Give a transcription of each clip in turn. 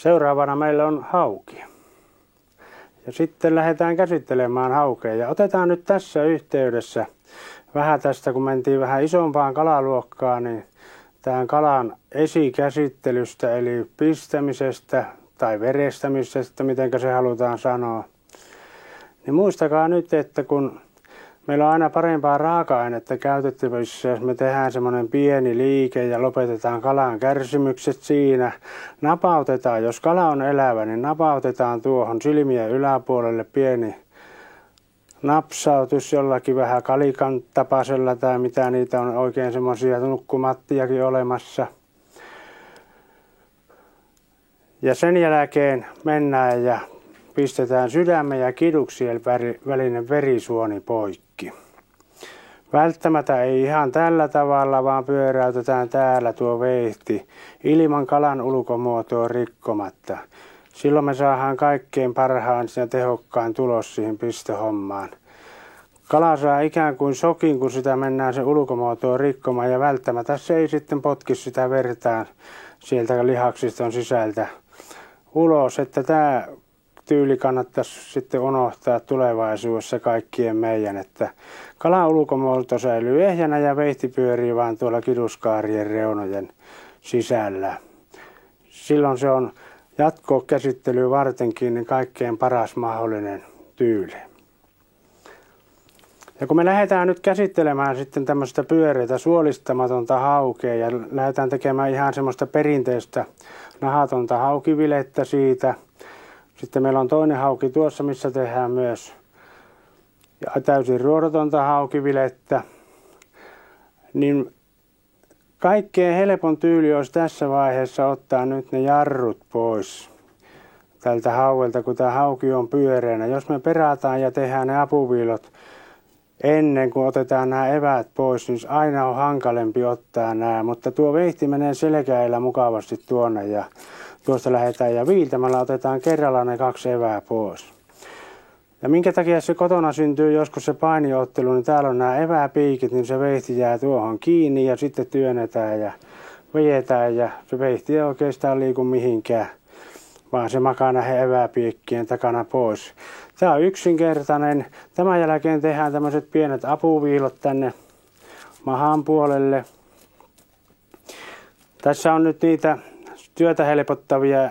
Seuraavana meillä on hauki. Ja sitten lähdetään käsittelemään haukea. Ja otetaan nyt tässä yhteydessä vähän tästä, kun mentiin vähän isompaan kalaluokkaan, niin tähän kalan esikäsittelystä, eli pistämisestä tai verestämisestä, miten se halutaan sanoa. Niin muistakaa nyt, että kun meillä on aina parempaa raaka-ainetta käytettävissä, jos me tehdään semmoinen pieni liike ja lopetetaan kalan kärsimykset siinä. Napautetaan, jos kala on elävä, niin napautetaan tuohon silmien yläpuolelle pieni napsautus jollakin vähän kalikan tapaisella tai mitä niitä on oikein semmoisia nukkumattiakin olemassa. Ja sen jälkeen mennään ja pistetään sydämen ja kiduksien välinen verisuoni poikki. Välttämättä ei ihan tällä tavalla, vaan pyöräytetään täällä tuo veihti ilman kalan ulkomuotoa rikkomatta. Silloin me saadaan kaikkein parhaan ja tehokkain tulos siihen pistohommaan. Kala saa ikään kuin sokin, kun sitä mennään se ulkomuotoa rikkomaan ja välttämättä se ei sitten potki sitä vertaan sieltä lihaksiston sisältä ulos, että tämä tyyli kannattaisi sitten unohtaa tulevaisuudessa kaikkien meidän, että kalan ulkomuoto säilyy ehjänä ja veihti pyörii vaan tuolla kiduskaarien reunojen sisällä. Silloin se on jatkokäsittelyä vartenkin niin kaikkein paras mahdollinen tyyli. Ja kun me lähdetään nyt käsittelemään sitten tämmöistä pyöreitä suolistamatonta haukea ja lähdetään tekemään ihan semmoista perinteistä nahatonta haukivilettä siitä. Sitten meillä on toinen hauki tuossa, missä tehdään myös täysin ruodotonta haukivilettä. Niin kaikkein helpon tyyli olisi tässä vaiheessa ottaa nyt ne jarrut pois tältä hauelta, kun tämä hauki on pyöreänä. Jos me perataan ja tehdään ne apuviilot ennen kuin otetaan nämä eväät pois, niin aina on hankalempi ottaa nämä. Mutta tuo veihti menee selkäillä mukavasti tuonne ja tuosta lähdetään ja viiltämällä otetaan kerralla ne 2 evää pois. Ja minkä takia se kotona syntyy joskus se painiottelu, niin täällä on nämä eväpiikit, niin se veihti jää tuohon kiinni ja sitten työnnetään ja vejetään ja se veihti ei oikeastaan liiku mihinkään, vaan se makaa näiden eväpiikkien takana pois. Tämä on yksinkertainen. Tämän jälkeen tehdään tämmöiset pienet apuviilot tänne mahan puolelle. Tässä on nyt niitä työtä helpottavia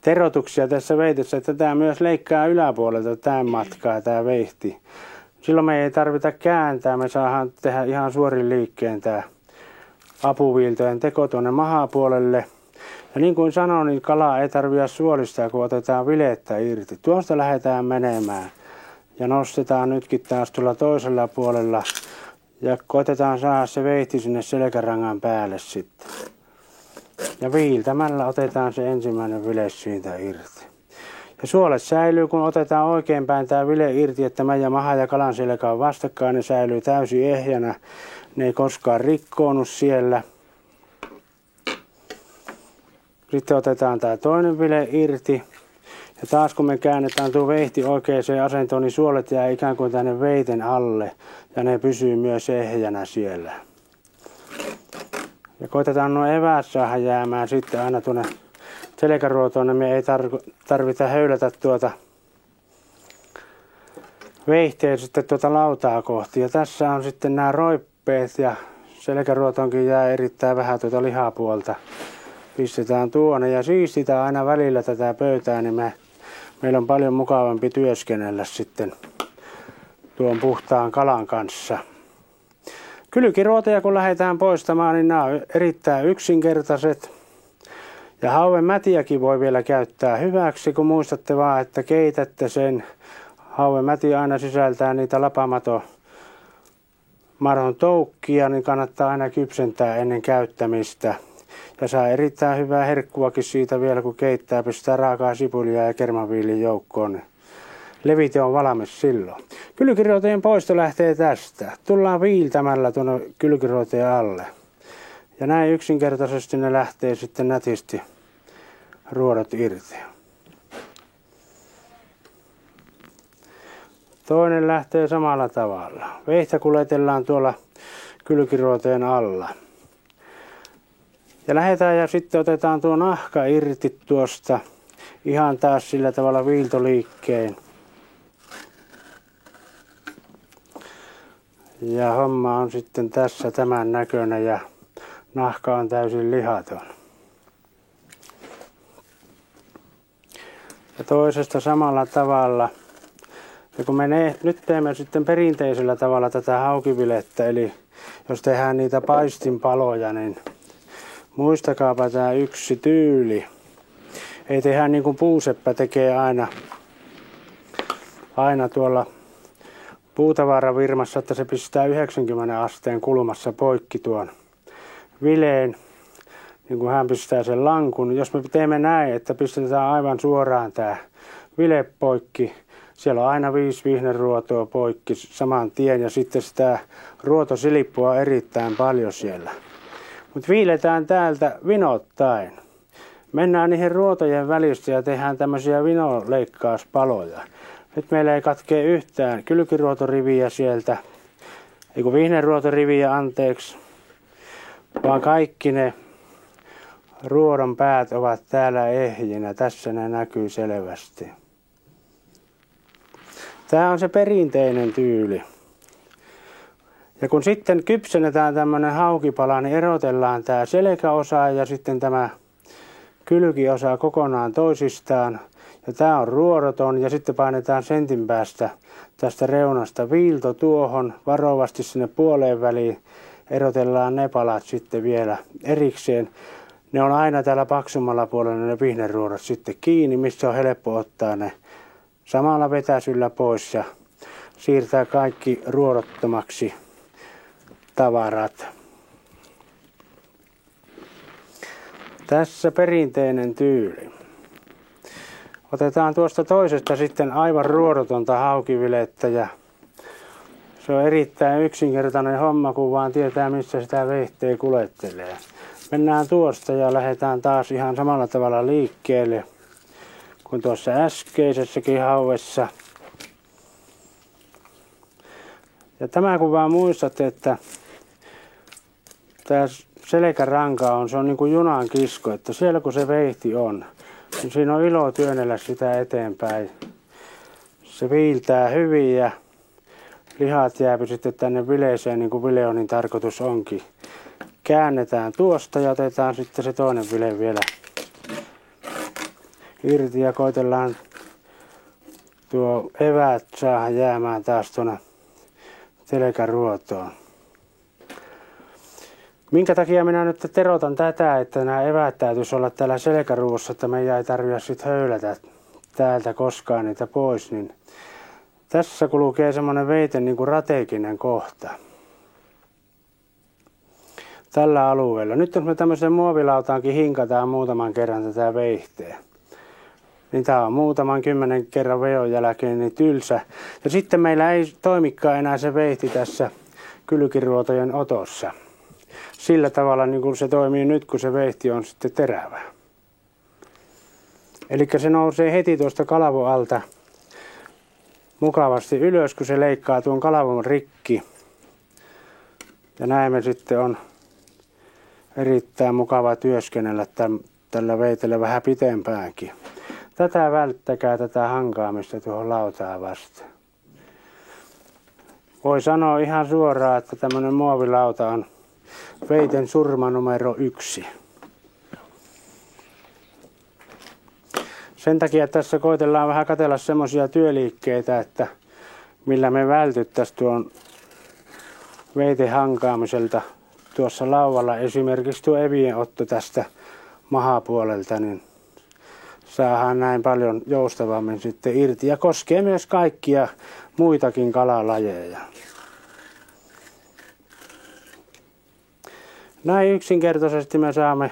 terotuksia tässä veitossa, että tämä myös leikkaa yläpuolelta tämän matkaa tämä veihti. Silloin me ei tarvita kääntää, me saadaan tehdä ihan suorin liikkeen tämä apuviiltojen teko tuonne mahapuolelle. Ja niin kuin sanoin, niin kalaa ei tarvitse suolistaa, kun otetaan vilettä irti. Tuosta lähdetään menemään ja nostetaan nytkin taas tuolla toisella puolella ja koitetaan saada se veihti sinne selkärangan päälle sitten. Ja viiltämällä otetaan se ensimmäinen vile siitä irti. Ja suolet säilyy, kun otetaan oikeinpäin tämä vile irti, että meidän maha ja kalan selkä on vastakkain, ne säilyy täysin ehjänä. Ne ei koskaan rikkoonut siellä. Sitten otetaan tämä toinen vile irti. Ja taas kun me käännetään tuo veihti oikeaan asentoon, niin suolet jää ikään kuin tänne veiten alle. Ja ne pysyy myös ehjänä siellä. Ja koitetaan nuo eväät saada jäämään sitten aina tuonne selkäruotoon, niin me ei tarvita höylätä tuota veihteä sitten tuota lautaa kohti. Ja tässä on sitten nämä roippeet ja selkäruotonkin jää erittäin vähän tuota lihapuolta. Pistetään tuonne ja siistitään aina välillä tätä pöytää, niin meillä on paljon mukavampi työskennellä sitten tuon puhtaan kalan kanssa. Kylkiruoteja kun lähdetään poistamaan, niin nämä on erittäin yksinkertaiset. Ja hauen mätiäkin voi vielä käyttää hyväksi, kun muistatte vaan, että keitätte sen. Hauen mäti aina sisältää niitä lapamaton toukkia, niin kannattaa aina kypsentää ennen käyttämistä. Ja saa erittäin hyvää herkkuakin siitä vielä, kun keittää, pistää raakaa sipulia ja kermaviilin joukkoon. Niin levite on valmis silloin. Kylkiruoteen poisto lähtee tästä. Tullaan viiltämällä tuonne kylkiruoteen alle. Ja näin yksinkertaisesti ne lähtee sitten nätisti ruodot irti. Toinen lähtee samalla tavalla. Veihtä kuljetellaan tuolla kylkiruoteen alla. Ja lähdetään ja sitten otetaan tuo nahka irti tuosta ihan taas sillä tavalla viiltoliikkeen. Ja homma on sitten tässä tämän näköinen ja nahka on täysin lihaton. Ja toisesta samalla tavalla. Ja kun me nyt teemme sitten perinteisellä tavalla tätä haukivilettä, eli jos tehdään niitä paistinpaloja, niin muistakaapa tämä yksi tyyli. Ei tehdä niin kuin puuseppä tekee aina tuolla puutavaravirmassa, että se pistää 90 asteen kulmassa poikki tuon vileen, niin kuin hän pistää sen lankun. Jos me teemme näin, että pistetään aivan suoraan tämä vile poikki, siellä on aina 5 vihneruotoa poikki saman tien ja sitten sitä ruotosilippua erittäin paljon siellä. Mutta viiletään täältä vinottain. Mennään niihin ruotojen välistä ja tehdään tämmöisiä vinoleikkauspaloja. Nyt meillä ei katkee yhtään kylkiruotoriviä sieltä, vihneruotoriviä anteeksi, vaan kaikki ne ruodon päät ovat täällä ehjinä. Tässä ne näkyy selvästi. Tämä on se perinteinen tyyli. Ja kun sitten kypsennetään tämmöinen haukipala, niin erotellaan tämä selkäosa ja sitten tämä kylkiosa kokonaan toisistaan. Ja tämä on ruodoton ja sitten painetaan sentin päästä tästä reunasta viilto tuohon varovasti sinne puoleen väliin. Erotellaan ne palat sitten vielä erikseen. Ne on aina täällä paksummalla puolella ne vihneruodot sitten kiinni, missä on helppo ottaa ne samalla vetäisyllä pois ja siirtää kaikki ruodottomaksi tavarat. Tässä perinteinen tyyli. Otetaan tuosta toisesta sitten aivan ruodotonta haukivilettä ja se on erittäin yksinkertainen homma, kun vaan tietää missä sitä vehteä kuljettelee. Mennään tuosta ja lähdetään taas ihan samalla tavalla liikkeelle kuin tuossa äskeisessäkin hauessa. Ja tämä kun vaan muistatte, että tämä selkäranka se on niin kuin junan kisko, että siellä kun se veihti on, niin siinä on ilo työnnellä sitä eteenpäin. Se viiltää hyvin ja lihat jääpy sitten tänne vileeseen niin kuin vileonin tarkoitus onkin. Käännetään tuosta ja otetaan sitten se toinen vile vielä irti ja koitellaan tuo eväät saada jäämään taas tuonne selkäruotoon. Minkä takia minä nyt terotan tätä, että nämä eväät täytyisi olla täällä selkäruussa, että meidän ei tarvitse sitten höylätä täältä koskaan niitä pois, niin tässä kulkee semmoinen veiten niin kuin rateikinen kohta. Tällä alueella. Nyt jos me tämmöiseen muovilautaankin hinkataan muutaman kerran tätä veihteä, niin tämä on muutaman 10 kerran veon jälkeen niin tylsä. Ja sitten meillä ei toimikaan enää se veihti tässä kylkiruotojen otossa. Sillä tavalla niin kuin se toimii nyt, kun se veihti on sitten terävä. Eli se nousee heti tuosta kalavon alta mukavasti ylös, kun se leikkaa tuon kalavon rikki. Ja näin me sitten on erittäin mukava työskennellä tällä veitellä vähän pitempäänkin. Tätä välttäkää, tätä hankaamista tuohon lautaan vastaan. Voi sanoa ihan suoraan, että tämmöinen muovilauta on veiten surma numero 1. Sen takia tässä koitellaan vähän katsella semmoisia työliikkeitä, että millä me vältyttäisiin tuon veiten hankaamiselta tuossa lauvalla. Esimerkiksi tuo evien otto tästä mahapuolelta, niin saadaan näin paljon joustavammin sitten irti. Ja koskee myös kaikkia muitakin kalalajeja. Näin yksinkertaisesti me saamme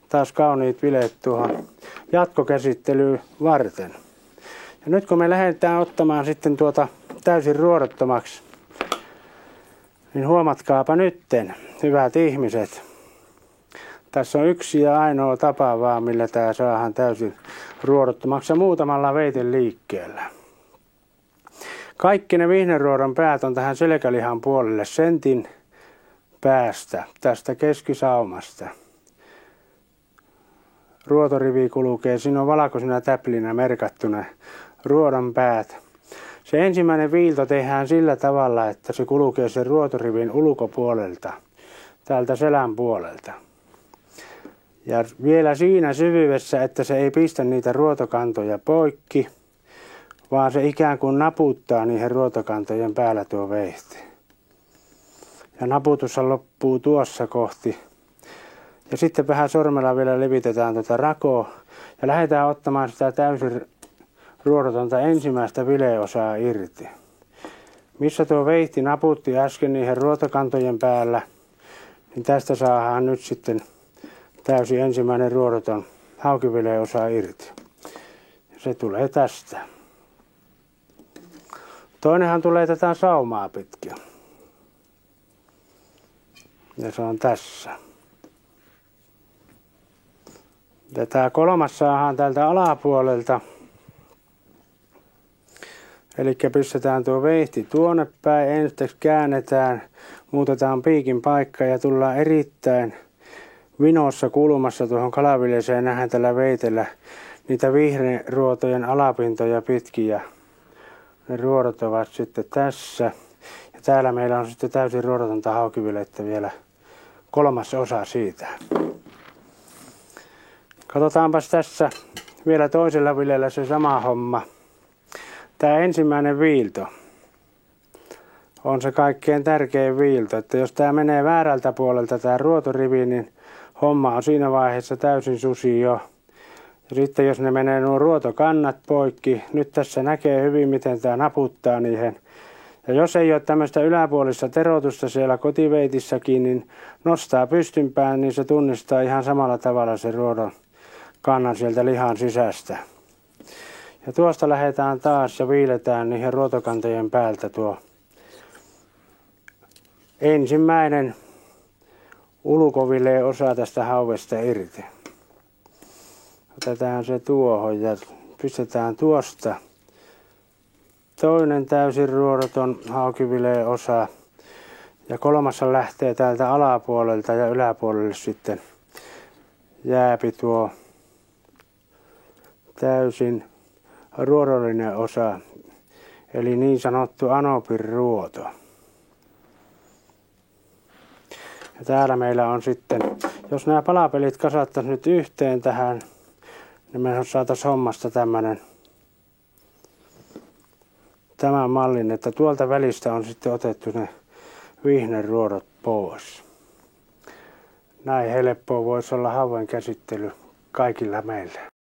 taas kauniit bileet tuohon jatkokäsittelyyn varten. Ja nyt kun me lähdetään ottamaan sitten tuota täysin ruodottomaksi, niin huomatkaapa nytten, hyvät ihmiset. Tässä on yksi ja ainoa tapa vaan, millä tämä saadaan täysin ruodottomaksi ja muutamalla veiten liikkeellä. Kaikki ne vihneruodon päät on tähän selkälihan puolelle sentin päästä tästä keskisaumasta. ruotorivi kulkee. Siinä on valkoisena täplinä merkattuna ruodon päät. Se ensimmäinen viilto tehdään sillä tavalla, että se kulkee sen ruotorivin ulkopuolelta, täältä selän puolelta. Ja vielä siinä syvyydessä, että se ei pistä niitä ruotokantoja poikki, vaan se ikään kuin naputtaa niihin ruotokantojen päällä tuo veitsi. Ja naputus loppuu tuossa kohti. Ja sitten vähän sormella vielä levitetään tuota rakoa ja lähdetään ottamaan sitä täysin ruodotonta ensimmäistä vileosaa irti. Missä tuo veitsi naputti äsken niihin ruotokantojen päällä, niin tästä saadaan nyt sitten täysin ensimmäinen ruodoton haukivileosa irti. Se tulee tästä. Toinenhan tulee tätä saumaa pitkin. Ja se on tässä. Ja tämä kolmas saadaan täältä alapuolelta. Eli pistetään tuo veitsi tuonne päin, ensiksi käännetään, muutetaan piikin paikka ja tullaan erittäin vinossa kulmassa tuohon kalavileeseen. Nähdään tällä veitellä niitä vihreäruotojen alapintoja pitkin ja ne ruodot ovat sitten tässä. Ja täällä meillä on sitten täysin ruodotonta haukivilettä vielä kolmas osa siitä. Katsotaanpas tässä vielä toisella vileellä se sama homma. Tämä ensimmäinen viilto on se kaikkein tärkein viilto, että jos tämä menee väärältä puolelta tämä ruotorivi, niin homma on siinä vaiheessa täysin susi jo. Ja sitten jos ne menee nuo ruotokannat poikki, nyt tässä näkee hyvin miten tämä naputtaa niihin. Ja jos ei ole tämmöistä yläpuolista terotusta siellä kotiveitissäkin, niin nostaa pystympään, niin se tunnistaa ihan samalla tavalla se ruodon kannan sieltä lihan sisästä. Ja tuosta lähdetään taas ja viiletään niihin ruotokantojen päältä tuo ensimmäinen ulkovilea osa tästä hauvesta irti. Otetaan se tuohon ja pistetään tuosta toinen täysin ruodoton haukivilea osa. Ja kolmas lähtee täältä alapuolelta ja yläpuolelle sitten jääpi tuo täysin ruodollinen osa, eli niin sanottu anopin ruoto. Ja täällä meillä on sitten, jos nämä palapelit kasattaisiin nyt yhteen tähän, niin me saataisiin hommasta tämän mallin, että tuolta välistä on sitten otettu ne vihneruodot pois. Näin helppoa voisi olla hauen käsittely kaikilla meillä.